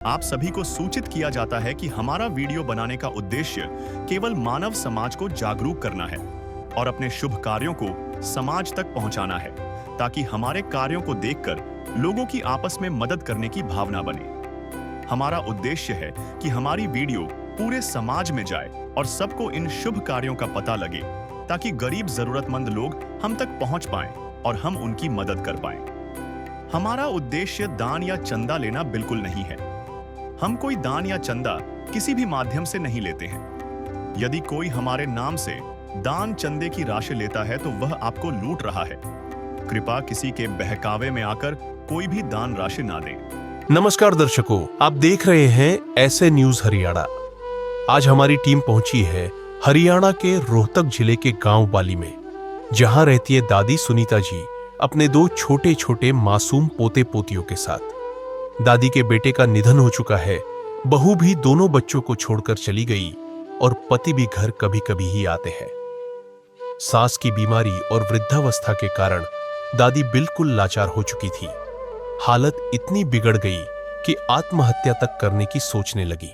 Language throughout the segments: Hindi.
आप सभी को सूचित किया जाता है कि हमारा वीडियो बनाने का उद्देश्य केवल मानव समाज को जागरूक करना है और अपने शुभ कार्यों को समाज तक पहुंचाना है, ताकि हमारे कार्यों को देखकर लोगों की आपस में मदद करने की भावना बने। हमारा उद्देश्य है कि हमारी वीडियो पूरे समाज में जाए और सबको इन शुभ कार्यों का पता लगे, ताकि गरीब जरूरतमंद लोग हम तक पहुंच पाएं और हम उनकी मदद कर पाएं। हमारा उद्देश्य दान या चंदा लेना बिल्कुल नहीं है। हम कोई दान या चंदा किसी भी माध्यम से नहीं लेते हैं। यदि कोई हमारे नाम से दान चंदे की राशि लेता है तो वह आपको लूट रहा है। कृपया किसी के बहकावे में आकर कोई भी दान राशि ना दें। नमस्कार दर्शकों, आप देख रहे हैं ऐसे न्यूज हरियाणा। आज हमारी टीम पहुंची है हरियाणा के रोहतक जिले के गांव बाली में, जहां रहती है दादी सुनीता जी अपने दो छोटे छोटे मासूम पोते पोतियों के साथ। दादी के बेटे का निधन हो चुका है, बहू भी दोनों बच्चों को छोड़कर चली गई और पति भी घर कभी कभी ही आते हैं। सास की बीमारी और वृद्धावस्था के कारण दादी बिल्कुल लाचार हो चुकी थी। हालत इतनी बिगड़ गई कि आत्महत्या तक करने की सोचने लगी।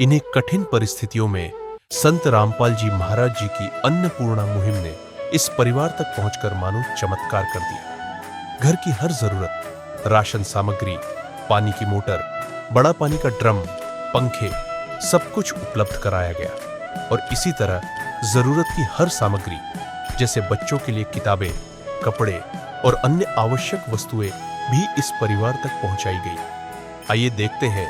इन्हें कठिन परिस्थितियों में संत रामपाल जी महाराज जी की अन्नपूर्णा मुहिम ने इस परिवार तक पहुंचकर मानो चमत्कार कर दिया। घर की हर जरूरत, राशन सामग्री, पानी की मोटर, बड़ा पानी का ड्रम, पंखे, सब कुछ उपलब्ध कराया गया और इसी तरह जरूरत की हर सामग्री जैसे बच्चों के लिए किताबें, कपड़े और अन्य आवश्यक वस्तुएं भी इस परिवार तक पहुंचाई गई। आइए देखते हैं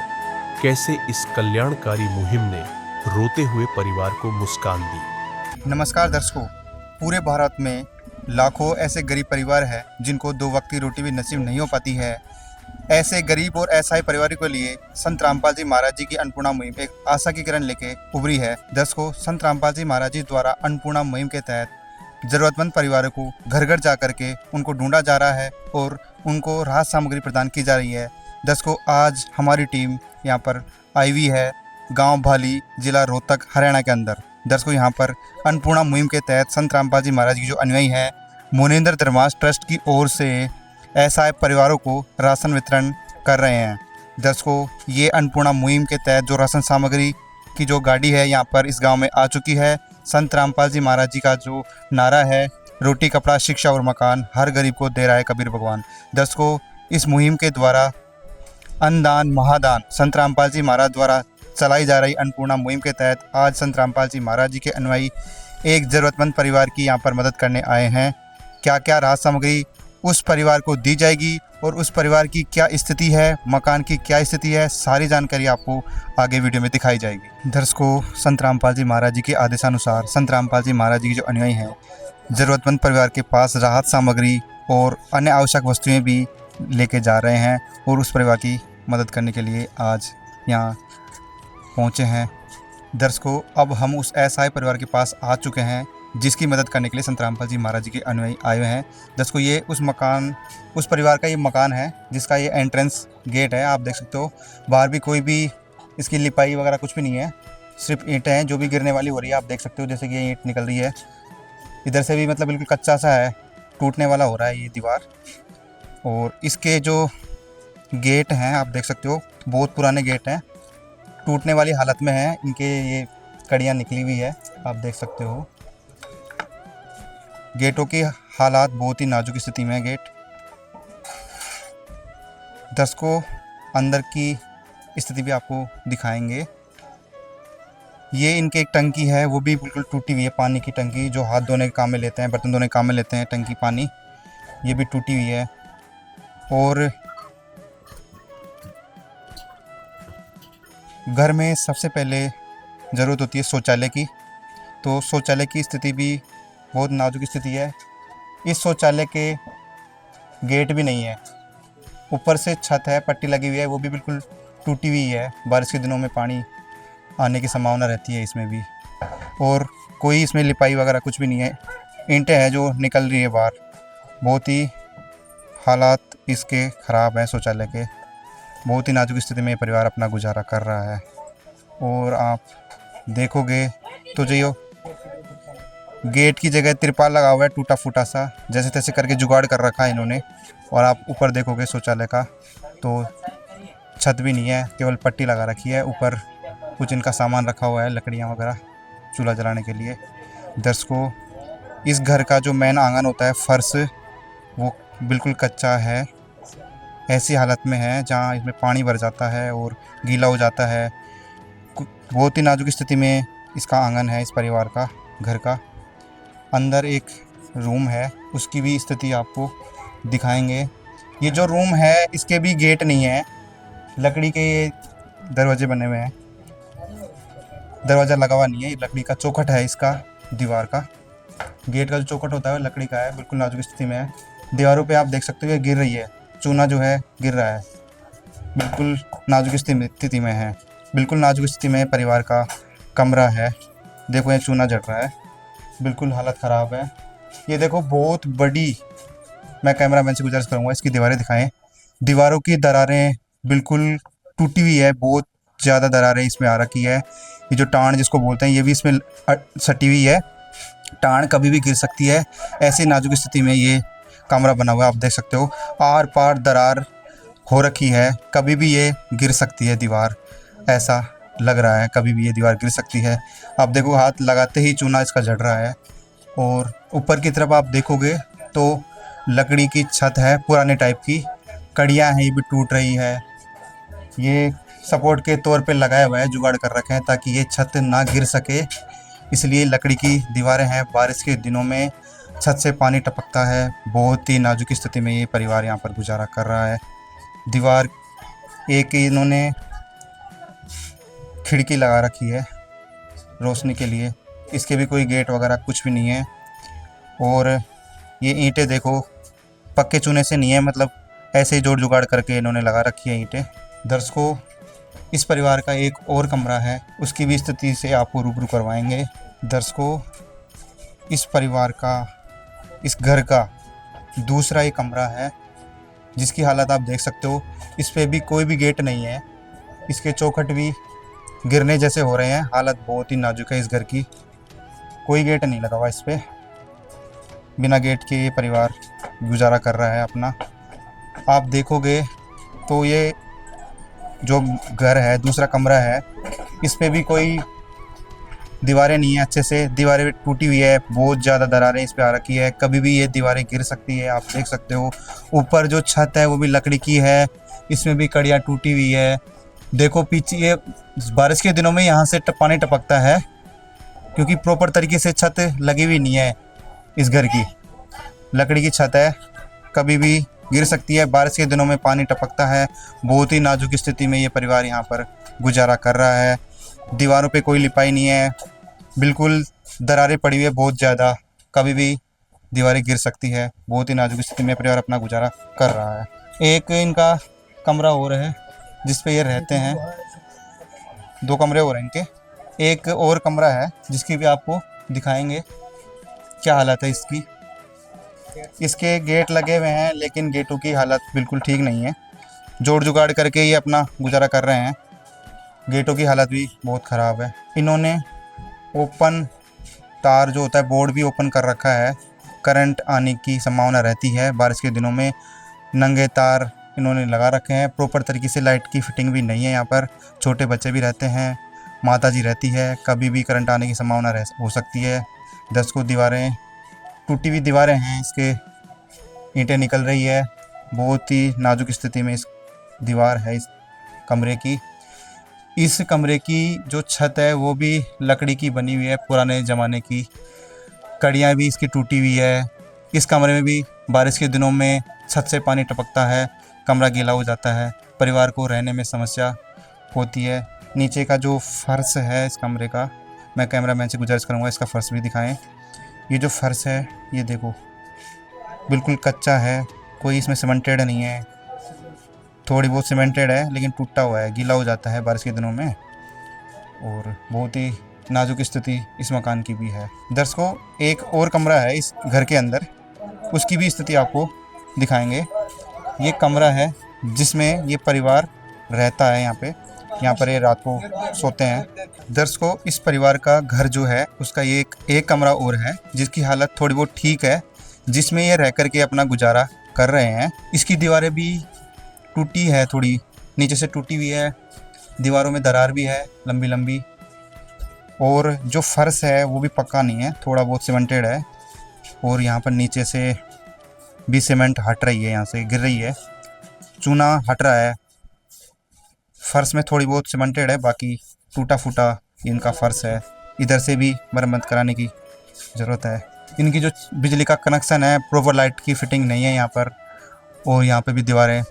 कैसे इस कल्याणकारी मुहिम ने रोते हुए परिवार को मुस्कान दी। नमस्कार दर्शकों, पूरे भारत में लाखों ऐसे गरीब परिवार हैं जिनको दो वक्त की रोटी भी नसीब नहीं हो पाती है। ऐसे गरीब और असहाय परिवारों के लिए संत रामपाल जी महाराज जी की अन्नपूर्णा मुहिम एक आशा की किरण लेके उभरी है। दर्शकों, संत रामपाल जी महाराज जी द्वारा अन्नपूर्णा मुहिम के तहत जरूरतमंद परिवारों को घर घर जा करके उनको ढूंढा जा रहा है और उनको राहत सामग्री प्रदान की जा रही है। दर्शकों, आज हमारी टीम यहाँ पर आई हुई है गाँव भाली, जिला रोहतक, हरियाणा के अंदर। दर्शकों, यहाँ पर अन्नपूर्णा मुहिम के तहत संत रामपाल जी महाराज की जो अनुयायी है मोनेन्द्र धर्मास ट्रस्ट की ओर से असहाय परिवारों को राशन वितरण कर रहे हैं। दर्शकों, ये अन्नपूर्णा मुहिम के तहत जो राशन सामग्री की जो गाड़ी है यहाँ पर इस गांव में आ चुकी है। संत रामपाल जी महाराज जी का जो नारा है, रोटी कपड़ा शिक्षा और मकान, हर गरीब को दे रहा है कबीर भगवान। दर्शकों, इस मुहिम के द्वारा अन्नदान महादान संत रामपाल जी महाराज द्वारा चलाई जा रही अन्नपूर्णा मुहिम के तहत आज संत रामपाल जी महाराज जी के अनुयायी एक ज़रूरतमंद परिवार की यहाँ पर मदद करने आए हैं। क्या क्या राहत सामग्री उस परिवार को दी जाएगी और उस परिवार की क्या स्थिति है, मकान की क्या स्थिति है, सारी जानकारी आपको आगे वीडियो में दिखाई जाएगी। दर्शकों, संत रामपाल जी महाराज जी के आदेशानुसार संत रामपाल जी महाराज जी के जो अनुयायी हैं ज़रूरतमंद परिवार के पास राहत सामग्री और अन्य आवश्यक वस्तुएं भी लेके जा रहे हैं और उस परिवार की मदद करने के लिए आज यहाँ पहुँचे हैं। दर्शकों, अब हम उस असहाय परिवार के पास आ चुके हैं जिसकी मदद करने के लिए संत रामपाल जी महाराज जी के अनुयायी आए हुए हैं। दर्शकों, ये उस परिवार का ये मकान है जिसका ये एंट्रेंस गेट है। आप देख सकते हो बाहर भी कोई भी इसकी लिपाई वगैरह कुछ भी नहीं है, सिर्फ ईंटें हैं जो भी गिरने वाली हो रही है। आप देख सकते हो जैसे कि ये ईंट निकल रही है। इधर से भी मतलब बिल्कुल कच्चा सा है, टूटने वाला हो रहा है ये दीवार। और इसके जो गेट हैं आप देख सकते हो बहुत पुराने गेट हैं, टूटने वाली हालत में है। इनके ये कड़ियाँ निकली हुई है, आप देख सकते हो। गेटों की हालात बहुत ही नाजुक स्थिति में है गेट। दर्शकों, अंदर की स्थिति भी आपको दिखाएंगे। ये इनके एक टंकी है, वो भी बिल्कुल टूटी हुई है, पानी की टंकी जो हाथ धोने के काम में लेते हैं, बर्तन धोने के काम में लेते हैं, टंकी पानी, ये भी टूटी हुई है। और घर में सबसे पहले ज़रूरत होती है शौचालय की, तो शौचालय की स्थिति भी बहुत नाजुक स्थिति है। इस शौचालय के गेट भी नहीं है, ऊपर से छत है, पट्टी लगी हुई है, वो भी बिल्कुल टूटी हुई है। बारिश के दिनों में पानी आने की संभावना रहती है इसमें भी। और कोई इसमें लिपाई वगैरह कुछ भी नहीं है, ईंटें हैं जो निकल रही है बाहर। बहुत ही हालात इसके ख़राब हैं शौचालय के। बहुत ही नाजुक स्थिति में परिवार अपना गुजारा कर रहा है। और आप देखोगे तो जो गेट की जगह तिरपाल लगा हुआ है टूटा फूटा सा, जैसे तैसे करके जुगाड़ कर रखा है इन्होंने। और आप ऊपर देखोगे शौचालय का तो छत भी नहीं है, केवल पट्टी लगा रखी है। ऊपर कुछ इनका सामान रखा हुआ है, लकड़ियाँ वगैरह चूल्हा जलाने के लिए। दर्शकों, इस घर का जो मेन आंगन होता है, फर्श वो बिल्कुल कच्चा है, ऐसी हालत में है जहाँ इसमें पानी भर जाता है और गीला हो जाता है। बहुत ही नाजुक स्थिति में इसका आंगन है, इस परिवार का, घर का। अंदर एक रूम है, उसकी भी स्थिति आपको दिखाएंगे। ये जो रूम है इसके भी गेट नहीं है, लकड़ी के ये दरवाजे बने हुए हैं, दरवाज़ा लगा हुआ नहीं है, ये लकड़ी का चौखट है इसका, दीवार का। गेट का जो चौखट होता है वो लकड़ी का है, बिल्कुल नाजुक स्थिति में है। दीवारों पे आप देख सकते हो ये गिर रही है, चूना जो है गिर रहा है, बिल्कुल नाजुक स्थिति में है। बिल्कुल नाजुक स्थिति में परिवार का कमरा है। देखो ये चूना जड़ रहा है, बिल्कुल हालत ख़राब है। ये देखो बहुत बड़ी, मैं कैमरामैन से गुजारिश करूँगा इसकी दीवारें दिखाएं। दीवारों की दरारें बिल्कुल टूटी हुई है, बहुत ज़्यादा दरारें इसमें आ रखी है। ये जो टाण जिसको बोलते हैं ये भी इसमें सटी हुई है, टाण कभी भी गिर सकती है। ऐसी नाजुक स्थिति में ये कमरा बना हुआ है, आप देख सकते हो। आर पार दरार हो रखी है, कभी भी ये गिर सकती है दीवार, ऐसा लग रहा है कभी भी ये दीवार गिर सकती है। आप देखो हाथ लगाते ही चूना इसका झड़ रहा है। और ऊपर की तरफ आप देखोगे तो लकड़ी की छत है पुराने टाइप की, कड़ियाँ हैं ये भी टूट रही है। ये सपोर्ट के तौर पे लगाया हुआ है, जुगाड़ कर रखे हैं ताकि ये छत ना गिर सके, इसलिए लकड़ी की दीवारें हैं। बारिश के दिनों में छत से पानी टपकता है। बहुत ही नाजुक स्थिति में ये परिवार यहाँ पर गुजारा कर रहा है। दीवार एक इन्होंने खिड़की लगा रखी है रोशनी के लिए, इसके भी कोई गेट वगैरह कुछ भी नहीं है। और ये ईंटें देखो पक्के चूने से नहीं है, मतलब ऐसे ही जोड़ जुगाड़ करके इन्होंने लगा रखी है ईंटें। दर्शकों, इस परिवार का एक और कमरा है, उसकी भी स्थिति से आपको रूबरू करवाएंगे। दर्शकों, इस परिवार का, इस घर का दूसरा एक कमरा है जिसकी हालत आप देख सकते हो। इस पे भी कोई भी गेट नहीं है, इसके चौखट भी गिरने जैसे हो रहे हैं। हालत बहुत ही नाजुक है इस घर की, कोई गेट नहीं लगा हुआ इस पे। बिना गेट के ये परिवार गुजारा कर रहा है अपना। आप देखोगे तो ये जो घर है, दूसरा कमरा है, इस पे भी कोई दीवारें नहीं है अच्छे से, दीवारें टूटी हुई है, बहुत ज़्यादा दरारें इस पे आ रखी है, कभी भी ये दीवारें गिर सकती है, आप देख सकते हो। ऊपर जो छत है वो भी लकड़ी की है, इसमें भी कड़ियाँ टूटी हुई है। देखो पीछे, ये बारिश के दिनों में यहाँ से पानी टपकता है क्योंकि प्रॉपर तरीके से छत लगी हुई नहीं है। इस घर की लकड़ी की छत है, कभी भी गिर सकती है, बारिश के दिनों में पानी टपकता है। बहुत ही नाजुक स्थिति में ये परिवार यहाँ पर गुजारा कर रहा है। दीवारों पे कोई लिपाई नहीं है, बिल्कुल दरारें पड़ी हुई है बहुत ज़्यादा, कभी भी दीवारें गिर सकती है। बहुत ही नाजुक स्थिति में परिवार अपना गुजारा कर रहा है। एक इनका कमरा और है जिस पे ये रहते हैं, 2 कमरे और हैं इनके। एक और कमरा है जिसकी भी आपको दिखाएंगे क्या हालत है इसकी। इसके गेट लगे हुए हैं लेकिन गेटों की हालत बिल्कुल ठीक नहीं है, जोड़ जुगाड़ करके ये अपना गुजारा कर रहे हैं। गेटों की हालत भी बहुत ख़राब है। इन्होंने ओपन तार जो होता है, बोर्ड भी ओपन कर रखा है, करंट आने की संभावना रहती है बारिश के दिनों में। नंगे तार इन्होंने लगा रखे हैं, प्रॉपर तरीके से लाइट की फिटिंग भी नहीं है यहाँ पर। छोटे बच्चे भी रहते हैं, माता जी रहती है, कभी भी करंट आने की संभावना हो सकती है। दर्शकों, दीवारें टूटी हुई दीवारें हैं, इसके ईंटें निकल रही है। बहुत ही नाजुक स्थिति में इस दीवार है इस कमरे की। इस कमरे की जो छत है वो भी लकड़ी की बनी हुई है, पुराने ज़माने की। कड़ियाँ भी इसकी टूटी हुई है। इस कमरे में भी बारिश के दिनों में छत से पानी टपकता है, कमरा गीला हो जाता है, परिवार को रहने में समस्या होती है। नीचे का जो फर्श है इस कमरे का, मैं कैमरामैन से गुजारिश करूँगा इसका फर्श भी दिखाएं। ये जो फर्श है ये देखो बिल्कुल कच्चा है, कोई इसमें सीमेंटेड नहीं है। थोड़ी बहुत सीमेंटेड है लेकिन टूटा हुआ है, गीला हो जाता है बारिश के दिनों में। और बहुत ही नाजुक स्थिति इस मकान की भी है। दर्शकों, एक और कमरा है इस घर के अंदर, उसकी भी स्थिति आपको दिखाएंगे। ये कमरा है जिसमें ये परिवार रहता है, यहाँ पर ये रात को सोते हैं। दर्शकों, इस परिवार का घर जो है उसका एक कमरा और है जिसकी हालत थोड़ी बहुत ठीक है, जिसमें ये रह कर के अपना गुजारा कर रहे हैं। इसकी दीवारें भी टूटी है थोड़ी, नीचे से टूटी हुई है, दीवारों में दरार भी है लंबी लंबी, और जो फर्श है वो भी पक्का नहीं है, थोड़ा बहुत सीमेंटेड है, और यहाँ पर नीचे से भी सीमेंट हट रही है, यहाँ से गिर रही है, चूना हट रहा है। फर्श में थोड़ी बहुत सीमेंटेड है, बाकी टूटा फूटा इनका फर्श है। इधर से भी मरम्मत कराने की ज़रूरत है। इनकी जो बिजली का कनेक्शन है, प्रॉपर लाइट की फिटिंग नहीं है यहाँ पर, और यहाँ पे भी दीवारें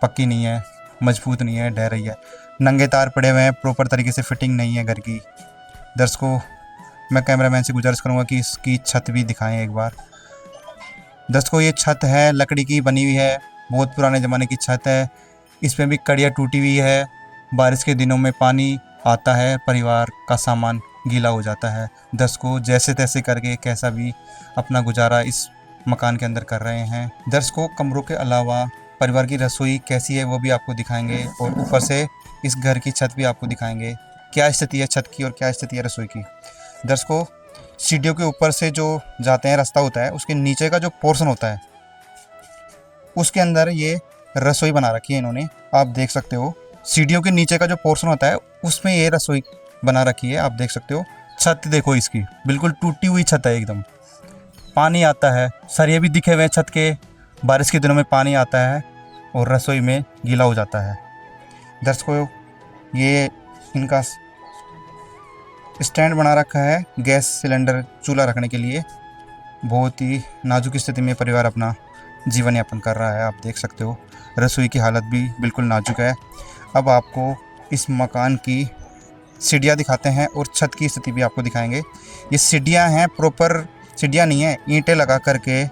पक्की नहीं है, मजबूत नहीं है, ढह रही है। नंगे तार पड़े हुए हैं, प्रॉपर तरीके से फिटिंग नहीं है घर की। दर्शकों, मैं कैमरामैन से गुजारिश करूँगा कि इसकी छत भी दिखाएं एक बार। दर्शकों, ये छत है लकड़ी की बनी हुई है, बहुत पुराने ज़माने की छत है। इस पर भी कड़ियाँ टूटी हुई है। बारिश के दिनों में पानी आता है, परिवार का सामान गीला हो जाता है। दर्शकों, जैसे तैसे करके कैसा भी अपना गुजारा इस मकान के अंदर कर रहे हैं। दर्शकों, कमरों के अलावा परिवार की रसोई कैसी है वो भी आपको दिखाएंगे, और ऊपर से इस घर की छत भी आपको दिखाएंगे, क्या स्थिति है छत की और क्या स्थिति है रसोई की। दर्शकों, सीढ़ियों के ऊपर से जो जाते हैं रास्ता होता है, उसके नीचे का जो पोर्शन होता है उसके अंदर ये रसोई बना रखी है इन्होंने, आप देख सकते हो। सीढ़ियों के नीचे का जो पोर्शन होता है उसमें ये रसोई बना रखी है, आप देख सकते हो। छत देखो इसकी, बिल्कुल टूटी हुई छत है एकदम। पानी आता है, सरिये भी दिखे हुए हैं छत के, बारिश के दिनों में पानी आता है और रसोई में गीला हो जाता है। दर्शकों, ये इनका स्टैंड बना रखा है गैस सिलेंडर चूल्हा रखने के लिए। बहुत ही नाजुक स्थिति में परिवार अपना जीवन यापन कर रहा है, आप देख सकते हो। रसोई की हालत भी बिल्कुल नाजुक है। अब आपको इस मकान की सीढ़ियाँ दिखाते हैं और छत की स्थिति भी आपको दिखाएंगे। ये सीढ़ियाँ हैं, प्रॉपर सीढ़ियाँ नहीं है, ईंटें लगा करके,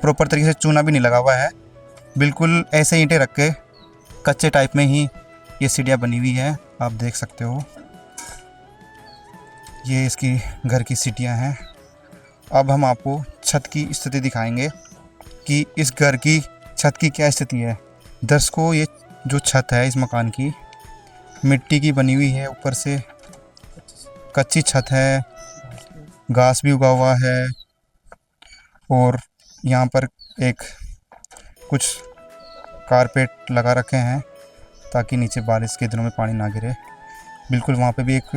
प्रॉपर तरीके से चूना भी नहीं लगा हुआ है, बिल्कुल ऐसे ईंटें रख के कच्चे टाइप में ही ये सीढ़ियाँ बनी हुई है, आप देख सकते हो। ये इसकी घर की सीढ़ियाँ हैं। अब हम आपको छत की स्थिति दिखाएंगे कि इस घर की छत की क्या स्थिति है। दर्शकों, ये जो छत है इस मकान की मिट्टी की बनी हुई है, ऊपर से कच्ची छत है, घास भी उगा हुआ है, और यहाँ पर एक कुछ कारपेट लगा रखे हैं ताकि नीचे बारिश के दिनों में पानी ना गिरे। बिल्कुल वहाँ पे भी एक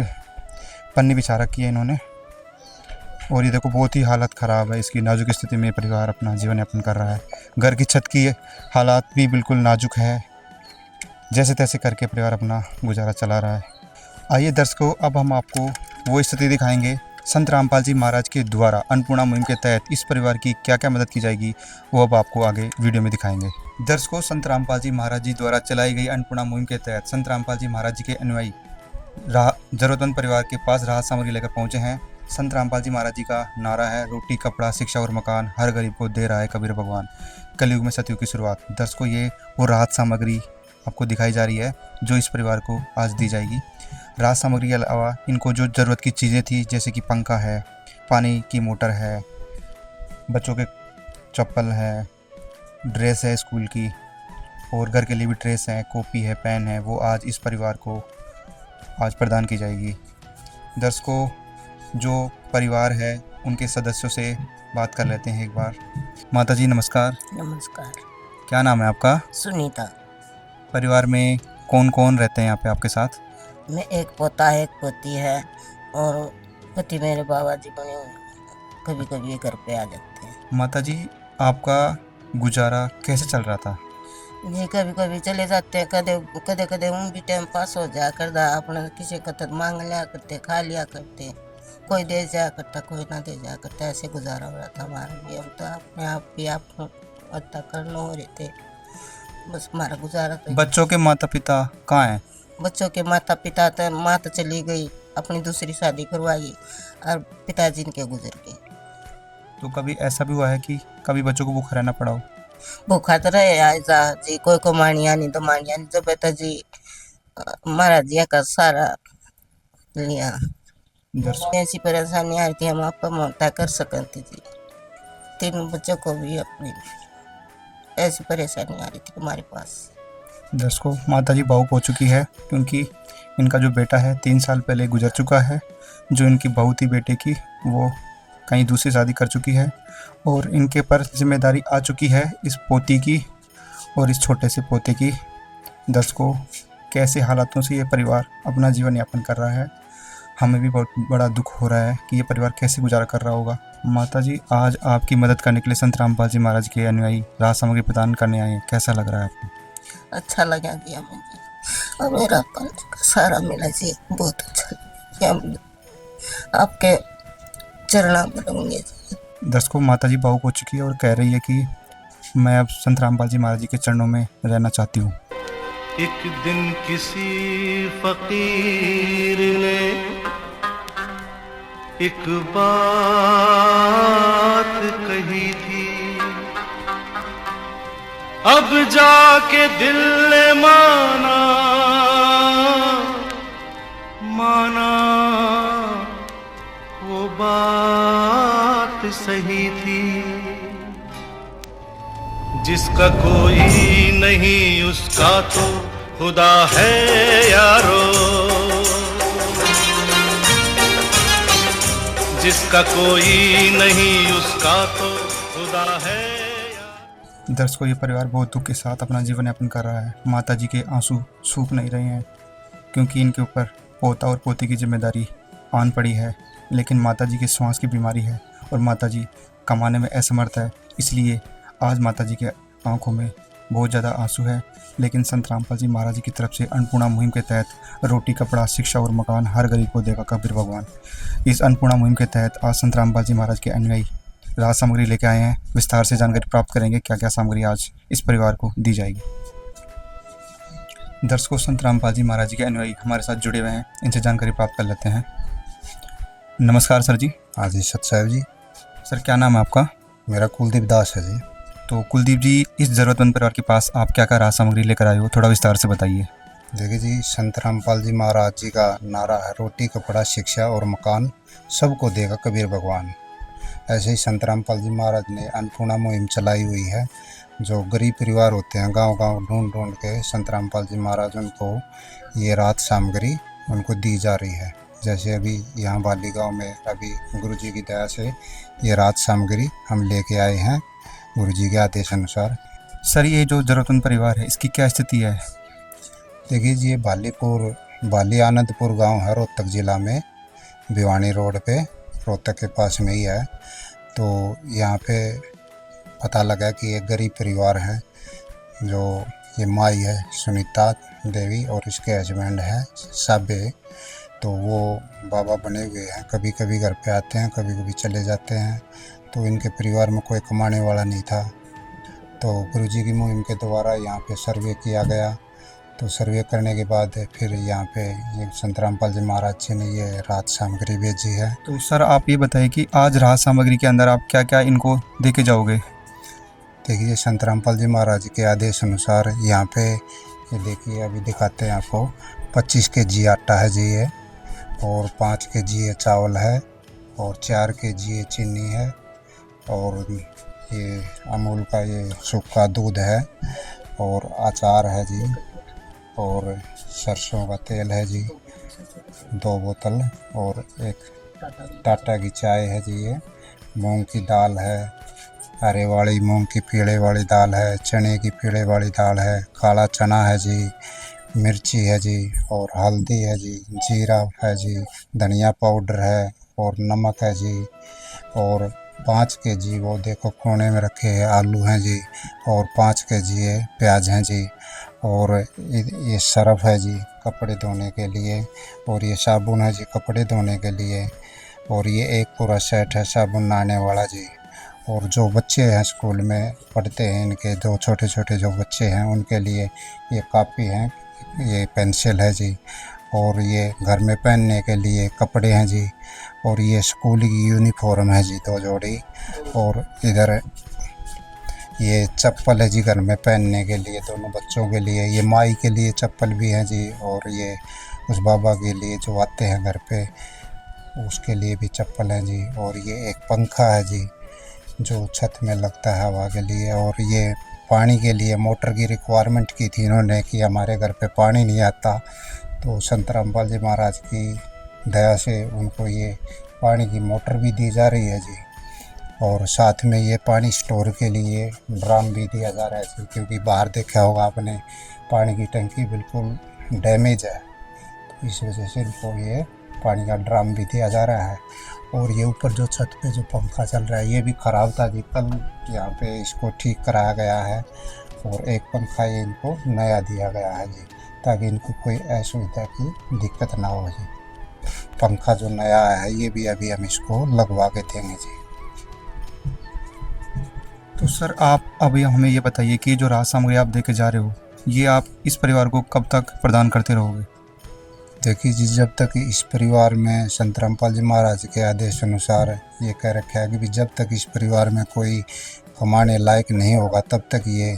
पन्नी बिछा रखी है इन्होंने। और ये देखो, बहुत ही हालत ख़राब है इसकी, नाजुक स्थिति में परिवार अपना जीवन यापन कर रहा है। घर की छत की हालात भी बिल्कुल नाजुक है, जैसे तैसे करके परिवार अपना गुजारा चला रहा है। आइए दर्शकों, अब हम आपको वो स्थिति दिखाएंगे संत रामपाल जी महाराज के द्वारा अन्नपूर्णा मुहिम के तहत इस परिवार की क्या क्या मदद की जाएगी, वो अब आपको आगे वीडियो में दिखाएंगे। दर्शकों, संत रामपाल जी महाराज जी द्वारा चलाई गई अन्नपूर्णा मुहिम के तहत संत रामपाल जी महाराज जी के अनुयायी जरूरतमंद परिवार के पास राहत सामग्री लेकर पहुंचे हैं। संत रामपाल जी महाराज जी का नारा है, रोटी कपड़ा शिक्षा और मकान हर गरीब को दे रहा है कबीर भगवान, कलयुग में सतयुग की शुरुआत। दर्शकों, ये वो राहत सामग्री आपको दिखाई जा रही है जो इस परिवार को आज दी जाएगी। राहत सामग्री के अलावा इनको जो ज़रूरत की चीज़ें थी, जैसे कि पंखा है, पानी की मोटर है, बच्चों के चप्पल है, ड्रेस है स्कूल की, और घर के लिए भी ड्रेस है, कॉपी है, पेन है, वो आज इस परिवार को आज प्रदान की जाएगी। दर्शकों, जो परिवार है उनके सदस्यों से बात कर लेते हैं एक बार। माता जी नमस्कार। नमस्कार। क्या नाम है आपका? सुनीता। परिवार में कौन कौन रहते हैं यहाँ पे आपके साथ? मैं एक पोता है, एक पोती है, और पति मेरे बाबा जी बने हुए हैं। कभी कभी ये घर पे आ जाते हैं। माता जी, आपका गुजारा कैसे चल रहा था? ये कभी कभी चले जाते हैं, कदे कदे कदे उन भी टाइम पास हो जाया करता, अपना किसी का तक मांग लिया करते, खा लिया करते, कोई दे जाया करता, कोई ना दे जाया करता, ऐसे गुजारा हो रहा था हमारा भी। हम तो अपने आप भी आप अच्छा करना हो रहे थे, बस हमारा गुजारा तो। बच्चों के माता पिता कहाँ हैं? बच्चों के माता पिता तो माँ तो चली गई, अपनी दूसरी शादी करवाई, और पिताजी इनके गुजर गए। तो कभी ऐसा भी हुआ है कि कभी बच्चों को भूखा रहना पड़ा हो? भूखा तो रहे ऐसा जी, कोई को मानिया नहीं तो मानिया नहीं, जो बेटा जी महाराज जी का सारा लिया। ऐसी परेशानी आ रही थी, हम आपका ममता कर सकते जी। 3 बच्चों को भी अपनी ऐसी परेशानी आ रही थी हमारे पास। दर्शकों, माता जी भावुक हो चुकी है क्योंकि इनका जो बेटा है 3 साल पहले गुजर चुका है। जो इनकी बहू थी बेटे की, वो कहीं दूसरी शादी कर चुकी है, और इनके पर जिम्मेदारी आ चुकी है इस पोती की और इस छोटे से पोते की। दर्शकों, कैसे हालातों से ये परिवार अपना जीवन यापन कर रहा है, हमें भी बहुत बड़ा दुख हो रहा है कि ये परिवार कैसे गुजारा कर रहा होगा। माता जी, आज आपकी मदद करने के लिए संत रामपाल जी महाराज के अनुयायी राहत सामग्री प्रदान करने आए हैं, कैसा लग रहा है आपको? अच्छा लगा जी हमें जी, और मेरा पंच का सारा मिला जी, बहुत अच्छा लगा जी। हम आपके चरणा बनूंगे जी। दर्शकों, माता जी भावुक हो चुकी है और कह रही है कि मैं अब संत रामपाल जी महाराज जी के चरणों में रहना चाहती हूँ। एक दिन किसी फकीर ने एक बात कही थी, अब जाके दिल ने माना वो बात सही थी। जिसका कोई नहीं उसका तो खुदा है यारो, जिसका कोई नहीं उसका तो खुदा है यारो। दर्शकों, ये परिवार बहुत दुख के साथ अपना जीवन यापन कर रहा है। माता जी के आंसू सूख नहीं रहे हैं क्योंकि इनके ऊपर पोता और पोती की जिम्मेदारी आन पड़ी है, लेकिन माता जी के श्वास की बीमारी है और माता जी कमाने में असमर्थ है, इसलिए आज माता जी के आंखों में बहुत ज़्यादा आंसू है। लेकिन संत रामपाल जी महाराज जी की तरफ से अन्नपूर्णा मुहिम के तहत रोटी, कपड़ा, शिक्षा और मकान हर गरीब को देगा कबीर भगवान। इस अन्नपूर्णा मुहिम के तहत आज संत रामपाल जी महाराज के अनुयायी राहत सामग्री लेके आए हैं। विस्तार से जानकारी प्राप्त करेंगे क्या क्या सामग्री आज इस परिवार को दी जाएगी। दर्शकों, संत रामपाल जी महाराज जी के अनुयायी हमारे साथ जुड़े हुए हैं, इनसे जानकारी प्राप्त कर लेते हैं। नमस्कार सर जी। हाँ जी, सत साहब जी। सर, क्या नाम है आपका? मेरा कुलदीप दास है जी। तो कुलदीप जी, इस ज़रूरतमंद परिवार के पास आप क्या क्या राहत सामग्री लेकर आए हो, थोड़ा विस्तार से बताइए। देखिए जी, संत रामपाल जी महाराज जी का नारा है, रोटी, कपड़ा, शिक्षा और मकान सबको देगा कबीर भगवान। ऐसे ही संत रामपाल जी महाराज ने अन्नपूर्णा मुहिम चलाई हुई है। जो गरीब परिवार होते हैं, गांव-गांव ढूंढ ढूंढ के संत रामपाल जी महाराज उनको ये राहत सामग्री उनको दी जा रही है। जैसे अभी यहाँ बाली गाँव में अभी गुरु जी की दया से ये राहत सामग्री हम लेके आए हैं गुरु जी के आदेश अनुसार। सर, ये जो ज़रूरतमंद परिवार है, इसकी क्या स्थिति है? देखिए जी, ये बाली आनंदपुर गांव है, रोहतक ज़िला में, भिवानी रोड पे, रोहतक के पास में ही है। तो यहाँ पे पता लगा कि एक गरीब परिवार है, जो ये माई है सुनीता देवी और इसके हस्बैंड है साबे। तो वो बाबा बने हुए हैं, कभी कभी घर पे आते हैं, कभी कभी चले जाते हैं। तो इनके परिवार में कोई कमाने वाला नहीं था। तो गुरुजी की मुहिम के द्वारा यहाँ पे सर्वे किया गया। तो सर्वे करने के बाद फिर यहाँ पे ये संत रामपाल जी महाराज जी ने ये राहत सामग्री भेजी है। तो सर, आप ये बताइए कि आज राहत सामग्री के अंदर आप क्या क्या इनको दे के जाओगे? देखिए, संत रामपाल जी महाराज के आदेश अनुसार यहाँ पे ये देखिए, अभी दिखाते हैं आपको, 25 kg आटा है जी ये, और 5 kg चावल है, और 4 kg चीनी है, और ये अमूल का ये सूखा दूध है, और अचार है जी, और सरसों का तेल है जी 2 बोतल, और एक टाटा की चाय है जी, ये मूंग की दाल है, हरे वाली मूंग की पीले वाली दाल है, चने की पीले वाली दाल है, काला चना है जी, मिर्ची है जी, और हल्दी है जी, जीरा है जी, धनिया पाउडर है, और नमक है जी, और 5 kg वो देखो कोने में रखे हैं आलू हैं जी, और 5 kg ये प्याज हैं जी, और ये सरफ है जी कपड़े धोने के लिए, और ये साबुन है जी कपड़े धोने के लिए, और ये एक पूरा सेट है साबुन नहाने वाला जी। और जो बच्चे हैं स्कूल में पढ़ते हैं, इनके 2 छोटे छोटे जो बच्चे हैं उनके लिए ये कापी हैं, ये पेंसिल है जी, और ये घर में पहनने के लिए कपड़े हैं जी, और ये स्कूल की यूनिफॉर्म है जी 2 जोड़ी, और इधर ये चप्पल है जी घर में पहनने के लिए दोनों बच्चों के लिए, ये माई के लिए चप्पल भी है जी, और ये उस बाबा के लिए जो आते हैं घर पे उसके लिए भी चप्पल है जी, और ये एक पंखा है जी जो छत में लगता है हवा के लिए, और ये पानी के लिए मोटर की रिक्वायरमेंट की थी इन्होंने कि हमारे घर पे पानी नहीं आता। तो संत रामपाल जी महाराज की दया से उनको ये पानी की मोटर भी दी जा रही है जी। और साथ में ये पानी स्टोर के लिए ड्राम भी दिया जा रहा है, क्योंकि बाहर देखा होगा आपने पानी की टंकी बिल्कुल डैमेज है, तो इस वजह से इनको ये पानी का ड्राम भी दिया जा रहा है। और ये ऊपर जो छत पे जो पंखा चल रहा है ये भी ख़राब था जी, कल यहाँ पे इसको ठीक कराया गया है और एक पंखा ये इनको नया दिया गया है जी, ताकि इनको कोई असुविधा की दिक्कत ना हो जी। पंखा जो नया है ये भी अभी हम इसको लगवा के देंगे जी। तो सर आप अभी हमें ये बताइए कि जो राहत सामग्री आप दे के जा रहे हो ये आप इस परिवार को कब तक प्रदान करते रहोगे? देखिए जी, जब तक इस परिवार में संत रामपाल जी महाराज के आदेश अनुसार ये कह रखा है कि भी जब तक इस परिवार में कोई कमाने लायक नहीं होगा तब तक ये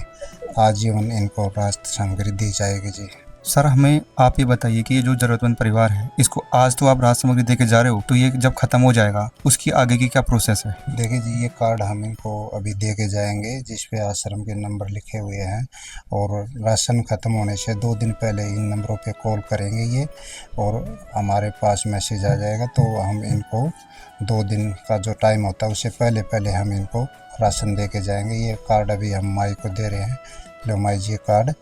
आजीवन इनको राहत सामग्री दी जाएगी जी। सर हमें आप ये बताइए कि ये जो ज़रूरतमंद परिवार है इसको आज तो आप राहत सामग्री दे के जा रहे हो, तो ये जब ख़त्म हो जाएगा उसकी आगे की क्या प्रोसेस है? देखिए जी, ये कार्ड हम इनको अभी दे के जाएंगे जिस पे आश्रम के नंबर लिखे हुए हैं, और राशन ख़त्म होने से 2 दिन पहले इन नंबरों पे कॉल करेंगे ये, और हमारे पास मैसेज आ जाएगा, तो हम इनको 2 दिन का जो टाइम होता है उससे पहले पहले हम इनको राशन दे के जाएंगे। ये कार्ड अभी हम माई को दे रहे हैं, लो माई जी कार्ड।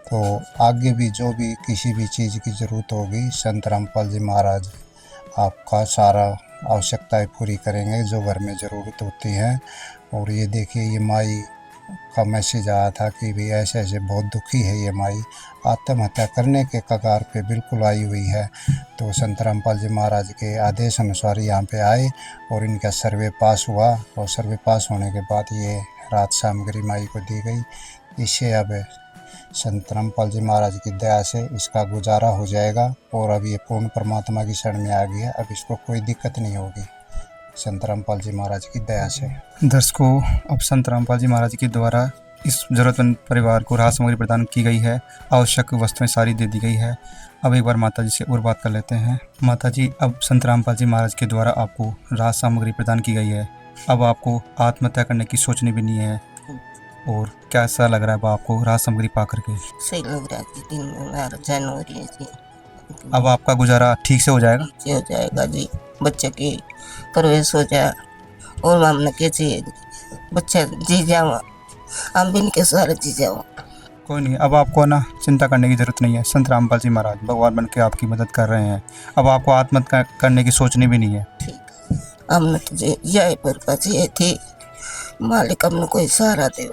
तो आगे भी जो भी किसी भी चीज़ की ज़रूरत होगी संत रामपाल जी महाराज आपका सारा आवश्यकताएं पूरी करेंगे जो घर में ज़रूरत होती है। और ये देखिए, ये माई का मैसेज आया था कि भी ऐसे ऐसे बहुत दुखी है ये माई, आत्महत्या करने के कगार पे बिल्कुल आई हुई है। तो संत रामपाल जी महाराज के आदेश अनुसार यहाँ पे आए और इनका सर्वे पास हुआ, और सर्वे पास होने के बाद ये राहत सामग्री माई को दी गई। इससे अब संत रामपाल जी महाराज की दया से इसका गुजारा हो जाएगा, और अब ये पूर्ण परमात्मा की शरण में आ गया, अब इसको कोई दिक्कत नहीं होगी संत रामपाल जी महाराज की दया से। दर्शकों, अब संत रामपाल जी महाराज के द्वारा इस ज़रूरतमंद परिवार को राहत सामग्री प्रदान की गई है, आवश्यक वस्तुएं सारी दे दी गई है। अब एक बार माता जी से और बात कर लेते हैं। माता जी, अब संत रामपाल जी महाराज के द्वारा आपको राहत सामग्री प्रदान की गई है, अब आपको आत्महत्या करने की सोचनी भी नहीं है, और कैसा लग रहा है अब आपको राहत सामग्री पा करके? सही लग रहा है जी, दिन में हमारा जान हो रही है जी। अब आपका गुजारा ठीक से हो जाएगा? हो जाएगा जी, बच्चे की परवरिश हो जाए, और हमने के चाहिए बच्चा जी जावा, हम भी इनके सारे जी जावा। कोई नहीं, अब आपको ना चिंता करने की ज़रूरत नहीं है। संत रामपाल जी महाराज भगवान बन के आपकी मदद कर रहे हैं, अब आपको आत्महत्या करने की सोचनी भी नहीं है। ठीक, हमने तो यही पर चाहिए थी, मालिक हमने कोई सहारा दे।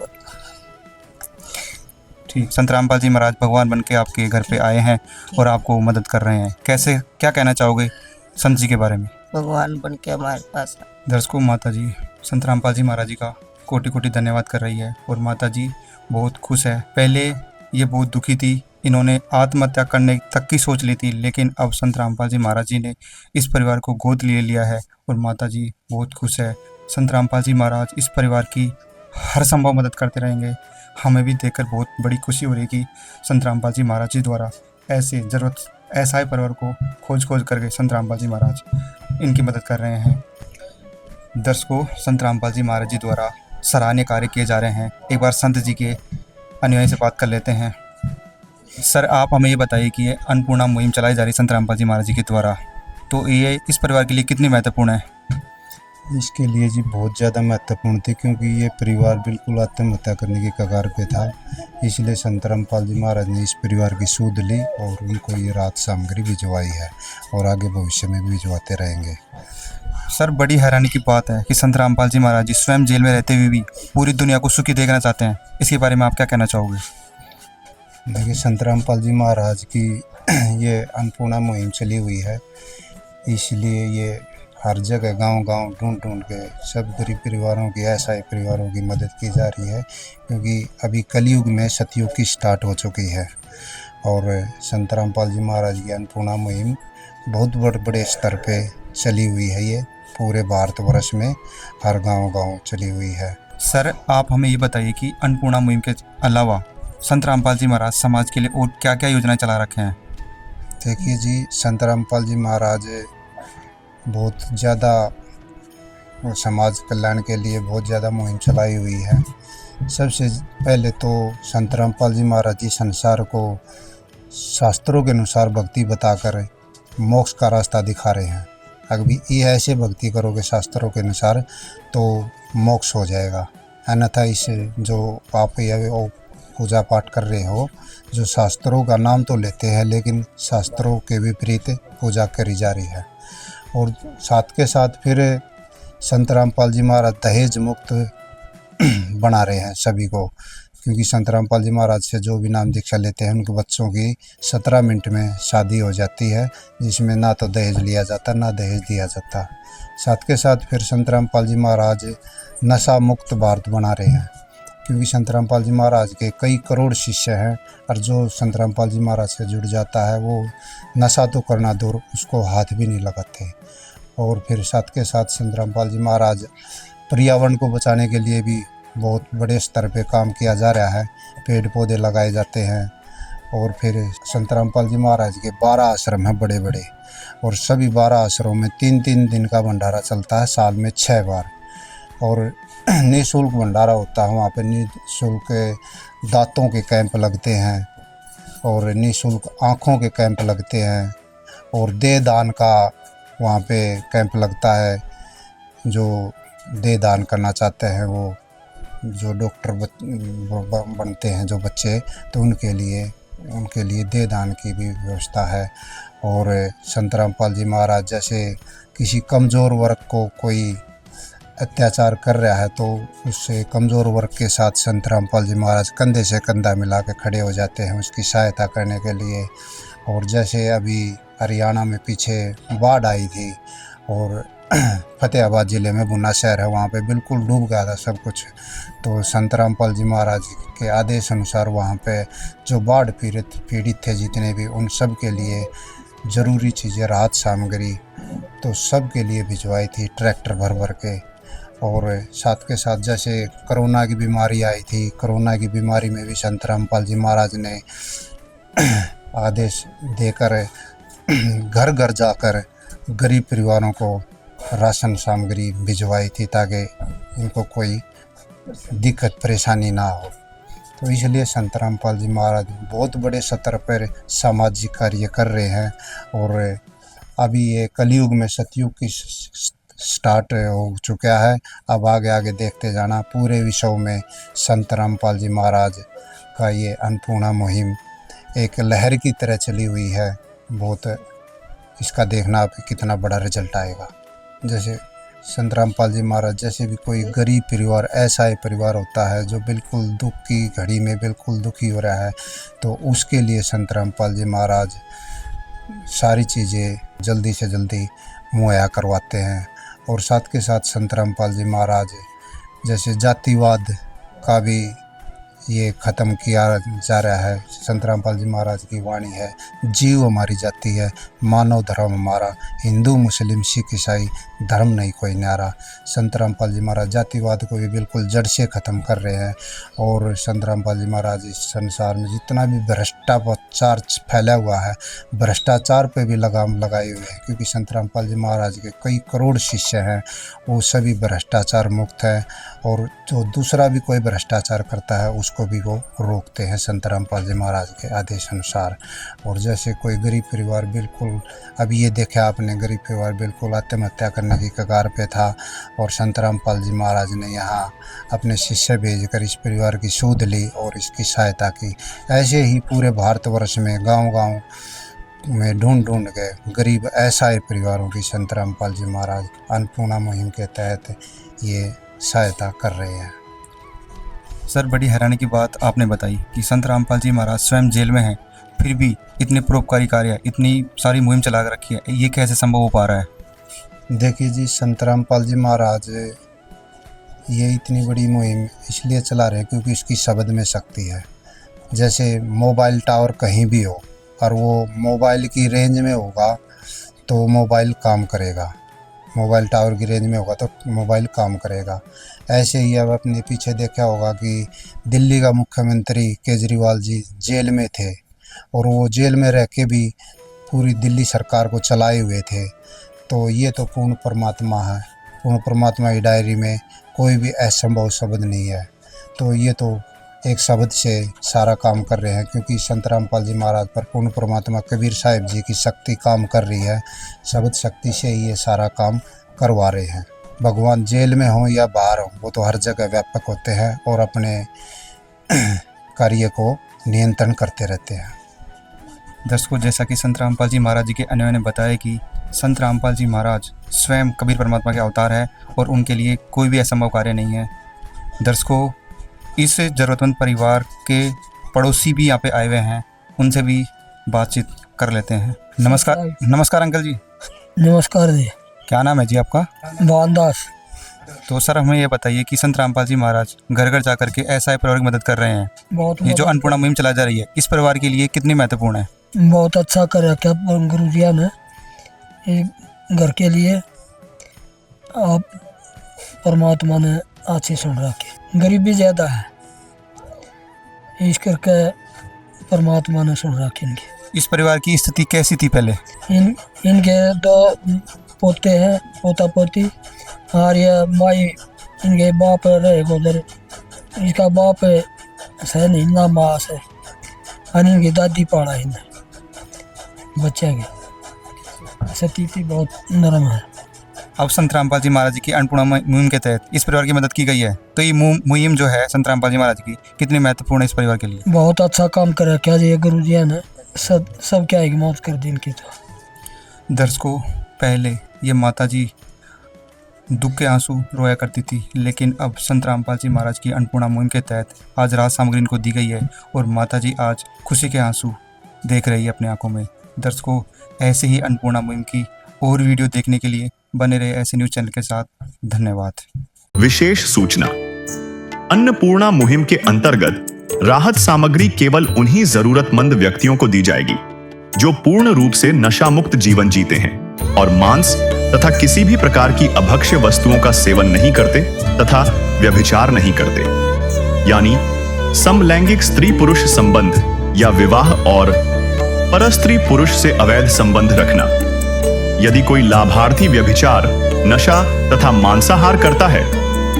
ठीक, संत रामपाल जी महाराज भगवान बन के आपके घर पे आए हैं और आपको मदद कर रहे हैं। कैसे, क्या कहना चाहोगे संत जी के बारे में? भगवान बन के हमारे पास। दर्शकों, माता जी संत रामपाल जी महाराज जी का कोटि कोटि धन्यवाद कर रही है, और माता जी बहुत खुश है। पहले ये बहुत दुखी थी, इन्होंने आत्महत्या करने तक की सोच ली थी, लेकिन अब संत रामपाल जी महाराज जी ने इस परिवार को गोद ले लिया है, और माता जी बहुत खुश है। संत रामपाल जी महाराज इस परिवार की हर संभव मदद करते रहेंगे। हमें भी देखकर बहुत बड़ी खुशी हो रही है कि संत रामपाल जी महाराज जी द्वारा ऐसे ऐसा परिवार को खोज करके संत रामपाल जी महाराज इनकी मदद कर रहे हैं। दर्शकों, संत रामपाल जी महाराज जी द्वारा सराहनीय कार्य किए जा रहे हैं। एक बार संत जी के अनुयायी से बात कर लेते हैं। सर, आप हमें ये बताइए कि ये अन्नपूर्णा मुहिम चलाई जा रही है संत रामपाल जी महाराज जी के द्वारा, तो ये इस परिवार के लिए कितनी महत्वपूर्ण है? इसके लिए जी बहुत ज़्यादा महत्वपूर्ण थी, क्योंकि ये परिवार बिल्कुल आत्महत्या करने की कगार पे था। इसलिए संत रामपाल जी महाराज ने इस परिवार की सूद ली और उनको ये राहत सामग्री भिजवाई है, और आगे भविष्य में भी भिजवाते रहेंगे। सर, बड़ी हैरानी की बात है कि संत रामपाल जी महाराज जी स्वयं जेल में रहते हुए भी पूरी दुनिया को सुखी देखना चाहते हैं। इसके बारे में आप क्या कहना चाहोगे? देखिए, संत रामपाल जी महाराज की ये अन्नपूर्णा मुहिम चली हुई है, इसलिए ये हर जगह गांव-गांव ढूंढ के सब गरीब परिवारों की, असहाय परिवारों की मदद की जा रही है, क्योंकि अभी कलयुग में सतयुग की स्टार्ट हो चुकी है। और संत रामपाल जी महाराज की अन्नपूर्णा मुहिम बहुत बड़े स्तर पे चली हुई है, ये पूरे भारतवर्ष में हर गांव-गांव चली हुई है। सर, आप हमें ये बताइए कि अन्नपूर्णा मुहिम के अलावा संत रामपाल जी महाराज समाज के लिए और क्या क्या योजनाएं चला रखे हैं? देखिए जी, संत रामपाल जी महाराज बहुत ज़्यादा समाज कल्याण के लिए बहुत ज़्यादा मुहिम चलाई हुई है। सबसे पहले तो संत रामपाल जी महाराज जी संसार को शास्त्रों के अनुसार भक्ति बताकर मोक्ष का रास्ता दिखा रहे हैं। अगर ये ऐसे भक्ति करोगे शास्त्रों के अनुसार, तो मोक्ष हो जाएगा। अन्यथा इसे जो आप ये वो पूजा पाठ कर रहे हो, जो शास्त्रों का नाम तो लेते हैं लेकिन शास्त्रों के विपरीत पूजा करी जा रही है। और साथ के साथ फिर संत रामपाल जी महाराज दहेज मुक्त बना रहे हैं सभी को, क्योंकि संत रामपाल जी महाराज से जो भी नाम दीक्षा लेते हैं उनके बच्चों की 17 मिनट में शादी हो जाती है, जिसमें ना तो दहेज लिया जाता ना दहेज दिया जाता। साथ के साथ फिर संत रामपाल जी महाराज नशा मुक्त भारत बना रहे हैं, क्योंकि संत रामपाल जी महाराज के कई करोड़ शिष्य हैं और जो संत रामपाल जी महाराज से जुड़ जाता है वो नशा तो करना दूर, उसको हाथ भी नहीं लगाते। और फिर साथ के साथ संत रामपाल जी महाराज पर्यावरण को बचाने के लिए भी बहुत बड़े स्तर पे काम किया जा रहा है, पेड़ पौधे लगाए जाते हैं। और फिर संत रामपाल जी महाराज के 12 आश्रम हैं बड़े बड़े, और सभी 12 आश्रमों में 3-3 दिन का भंडारा चलता है, साल में 6 बार। और निःशुल्क भंडारा होता है वहाँ पे, निःशुल्क दांतों के कैंप लगते हैं और निःशुल्क आँखों के कैंप लगते हैं, और देह दान का वहाँ पे कैंप लगता है। जो देह दान करना चाहते हैं वो जो डॉक्टर बनते हैं जो बच्चे, तो उनके लिए देह दान की भी व्यवस्था है। और संत रामपाल जी महाराज जैसे किसी कमज़ोर वर्ग को कोई अत्याचार कर रहा है तो उससे कमज़ोर वर्ग के साथ संत रामपाल जी महाराज कंधे से कंधा मिला के खड़े हो जाते हैं उसकी सहायता करने के लिए। और जैसे अभी हरियाणा में पीछे बाढ़ आई थी और फतेहाबाद ज़िले में बुना शहर है, वहाँ पे बिल्कुल डूब गया था सब कुछ, तो संत रामपाल जी महाराज के आदेश अनुसार वहाँ पे जो बाढ़ पीड़ित थे जितने भी, उन सब के लिए ज़रूरी चीज़ें, राहत सामग्री तो सब के लिए भिजवाई थी ट्रैक्टर भर भर के। और साथ के साथ जैसे कोरोना की बीमारी आई थी, कोरोना की बीमारी में भी संत रामपाल जी महाराज ने आदेश देकर घर घर जाकर गरीब परिवारों को राशन सामग्री भिजवाई थी ताकि इनको कोई दिक्कत परेशानी ना हो। तो इसलिए संत रामपाल जी महाराज बहुत बड़े स्तर पर सामाजिक कार्य कर रहे हैं। और अभी ये कलयुग में सतयुग की स्टार्ट हो चुका है, अब आगे आगे देखते जाना पूरे विश्व में संत रामपाल जी महाराज का ये अन्नपूर्णा मुहिम एक लहर की तरह चली हुई है। बहुत इसका देखना अब कितना बड़ा रिजल्ट आएगा। जैसे संत रामपाल जी महाराज जैसे भी कोई गरीब परिवार, ऐसा ही परिवार होता है जो बिल्कुल दुख की घड़ी में बिल्कुल दुखी हो रहा है, तो उसके लिए संत रामपाल जी महाराज सारी चीज़ें जल्दी से जल्दी मुहैया करवाते हैं। और साथ के साथ संत रामपाल जी महाराज जैसे जातिवाद का भी ये ख़त्म किया जा रहा है। संत रामपाल जी महाराज की वाणी है, जीव हमारी जाति है, मानव धर्म हमारा, हिंदू मुस्लिम सिख ईसाई धर्म नहीं कोई न्यारा। संत रामपाल जी महाराज जातिवाद को भी बिल्कुल जड़ से ख़त्म कर रहे हैं। और संत रामपाल जी महाराज इस संसार में जितना भी भ्रष्टाचार फैला हुआ है, भ्रष्टाचार पे भी लगाम लगाए हुए हैं, क्योंकि संत रामपाल जी महाराज के कई करोड़ शिष्य हैं, वो सभी भ्रष्टाचार मुक्त हैं। और जो दूसरा भी कोई भ्रष्टाचार करता है उसको भी वो रोकते हैं संत रामपाल जी महाराज के आदेश अनुसार। और जैसे कोई गरीब परिवार बिल्कुल, अभी ये देखा आपने, गरीब परिवार बिल्कुल आत्महत्या करने की कगार पे था और संत रामपाल जी महाराज ने यहाँ अपने शिष्य भेजकर इस परिवार की सूध ली और इसकी सहायता की। ऐसे ही पूरे भारतवर्ष में गांव-गांव में ढूंढ के गरीब असहाय परिवारों की संत रामपाल जी महाराज अन्नपूर्णा मुहिम के तहत ये सहायता कर रहे हैं। सर, बड़ी हैरानी की बात आपने बताई कि संत रामपाल जी महाराज स्वयं जेल में हैं, फिर भी इतने परोपकारी कार्य, इतनी सारी मुहिम चला कर रखी है, ये कैसे संभव हो पा रहा है? देखिए जी, संत रामपाल जी महाराज ये इतनी बड़ी मुहिम इसलिए चला रहे हैं क्योंकि इसकी शब्द में शक्ति है। जैसे मोबाइल टावर कहीं भी हो और वो मोबाइल की रेंज में होगा तो मोबाइल काम करेगा, मोबाइल टावर की रेंज में होगा तो मोबाइल काम करेगा। ऐसे ही अब अपने पीछे देखा होगा कि दिल्ली का मुख्यमंत्री केजरीवाल जी जेल में थे और वो जेल में रह के भी पूरी दिल्ली सरकार को चलाए हुए थे। तो ये तो पूर्ण परमात्मा है, पूर्ण परमात्मा की डायरी में कोई भी असंभव शब्द नहीं है। तो ये तो एक शब्द से सारा काम कर रहे हैं, क्योंकि संत रामपाल जी महाराज पर पूर्ण परमात्मा कबीर साहिब जी की शक्ति काम कर रही है। शब्द शक्ति से ही ये सारा काम करवा रहे हैं। भगवान जेल में हो या बाहर हो, वो तो हर जगह व्यापक होते हैं और अपने कार्य को नियंत्रण करते रहते हैं। दर्शकों, जैसा कि संत रामपाल जी महाराज जी के अन्वय ने बताया कि संत रामपाल जी महाराज स्वयं कबीर परमात्मा के अवतार है और उनके लिए कोई भी असंभव कार्य नहीं है। दर्शकों, इस ज़रूरतमंद परिवार के पड़ोसी भी यहाँ पे आए हुए हैं, उनसे भी बातचीत कर लेते हैं। नमस्कार। नमस्कार अंकल जी। नमस्कार जी। क्या नाम है जी आपका? मोहनदास। तो सर, हमें ये बताइए कि संत रामपाल जी महाराज घर घर जा करके ऐसा परिवार की मदद कर रहे हैं। बहुत ये जो अन्नपूर्णा मुहिम चला जा रही है, इस परिवार के लिए कितनी महत्वपूर्ण है? बहुत अच्छा कर रखा गुरु जी ने ये घर के लिए। आप परमात्मा ने अच्छी सुन रखी, गरीबी ज़्यादा है इस करके परमात्मा ने सुन रखी इनकी। इस परिवार की स्थिति कैसी थी पहले? इनके 2 पोते हैं, पोता पोती, और ये माई इनके बाप रहे उधर। इसका बाप है नहीं ना, माँ से, और इनकी दादी पाड़ा इन्हें बच्चे की स्थिति बहुत नरम है। अब संत रामपाल जी महाराज जी की अन्नपूर्णा मुहिम के तहत इस परिवार की मदद की गई है, तो ये मुहिम जो है संत रामपाल जी महाराज की कितनी महत्वपूर्ण है इस परिवार के लिए? बहुत अच्छा काम कर रखा जी गुरु जी ने, सब क्या है मौत कर दी इनकी। तो दर्शकों, पहले ये माता जी दुख के आंसू रोया करती थी, लेकिन अब संत रामपाल जी महाराज की अन्नपूर्णा मुहिम के तहत आज राहत सामग्री इनको दी गई है और माता जी आज खुशी के आंसू देख रही है अपनी आंखों में। दर्शकों, ऐसे ही अन्नपूर्णा मुहिम की और वीडियो देखने के लिए बने रहे ऐसे न्यूज़ चैनल के साथ। धन्यवाद। विशेष सूचना: अन्नपूर्णा मुहिम के अंतर्गत राहत सामग्री केवल उन्हीं जरूरतमंद व्यक्तियों को दी जाएगी जो पूर्ण रूप से नशा मुक्त जीवन जीते हैं और मांस तथा किसी भी प्रकार की अभक्ष्य वस्तुओं का सेवन नहीं करते तथा व्यभिचार नहीं करते, यानी समलैंगिक स्त्री पुरुष संबंध या विवाह और परस्त्री पुरुष से अवैध संबंध रखना। यदि कोई लाभार्थी व्यभिचार, नशा तथा मांसाहार करता है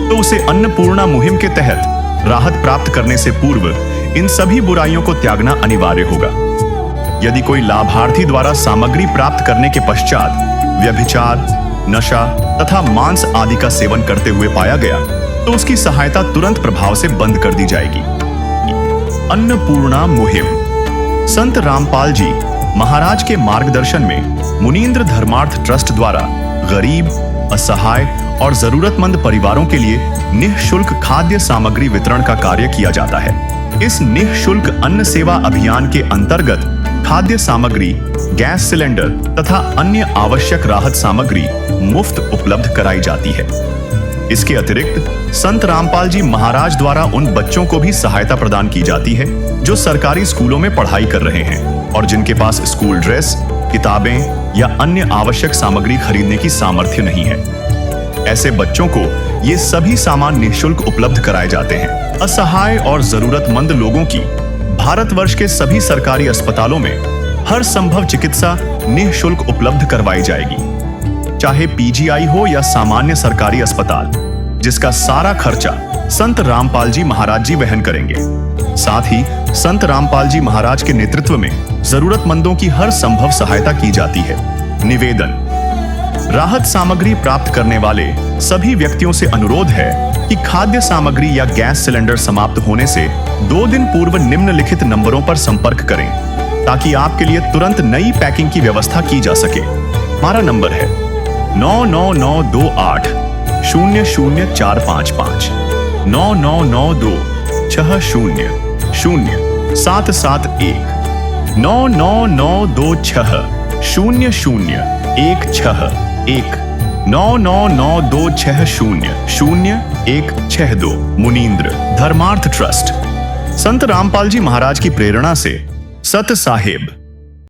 तो उसे अन्नपूर्णा मुहिम के तहत राहत प्राप्त करने से पूर्व इन सभी बुराइयों को त्यागना अनिवार्य होगा। यदि कोई लाभार्थी द्वारा सामग्री प्राप्त करने के पश्चात व्यभिचार, नशा तथा मांस आदि का सेवन करते हुए पाया गया तो उसकी सहायता तुरंत प्रभाव से बंद कर दी जाएगी। अन्नपूर्णा मुहिम संत रामपाल जी महाराज के मार्गदर्शन में मुनींद्र धर्मार्थ ट्रस्ट द्वारा गरीब, असहाय और जरूरतमंद परिवारों के लिए निःशुल्क खाद्य सामग्री वितरण का कार्य किया जाता है। इस निःशुल्क अन्न सेवा अभियान के अंतर्गत खाद्य सामग्री, गैस सिलेंडर तथा अन्य आवश्यक राहत सामग्री मुफ्त उपलब्ध कराई जाती है। इसके अतिरिक्त संत रामपाल जी महाराज द्वारा उन बच्चों को भी सहायता प्रदान की जाती है जो सरकारी स्कूलों में पढ़ाई कर रहे हैं और जिनके पास स्कूल ड्रेस, किताबें या अन्य आवश्यक सामग्री खरीदने की सामर्थ्य नहीं है। ऐसे बच्चों को ये सभी सामान निःशुल्क उपलब्ध कराए जाते हैं। असहाय और जरूरतमंद लोगों की भारतवर्ष के सभी सरकारी अस्पतालों में हर संभव चिकित्सा निःशुल्क उपलब्ध करवाई जाएगी, चाहे पीजीआई हो या सामान्य सरकारी अस्पताल, जिसका सारा खर्चा संत रामपाल जी महाराज जी वहन करेंगे। साथ ही संत रामपाल जी महाराज के नेतृत्व में जरूरतमंदों की हर संभव सहायता की जाती है। निवेदन: राहत सामग्री प्राप्त करने वाले सभी व्यक्तियों से अनुरोध है कि खाद्य सामग्री या गैस सिलेंडर समाप्त होने से 2 दिन पूर्व निम्नलिखित नंबरों पर संपर्क करें ताकि आपके लिए तुरंत नई पैकिंग की व्यवस्था की जा सके। हमारा नंबर है 99928 00455 9992 60 0771 99926 0016 99926000162 मुनींद्र धर्मार्थ ट्रस्ट। संत रामपाल जी महाराज की प्रेरणा से सत साहिब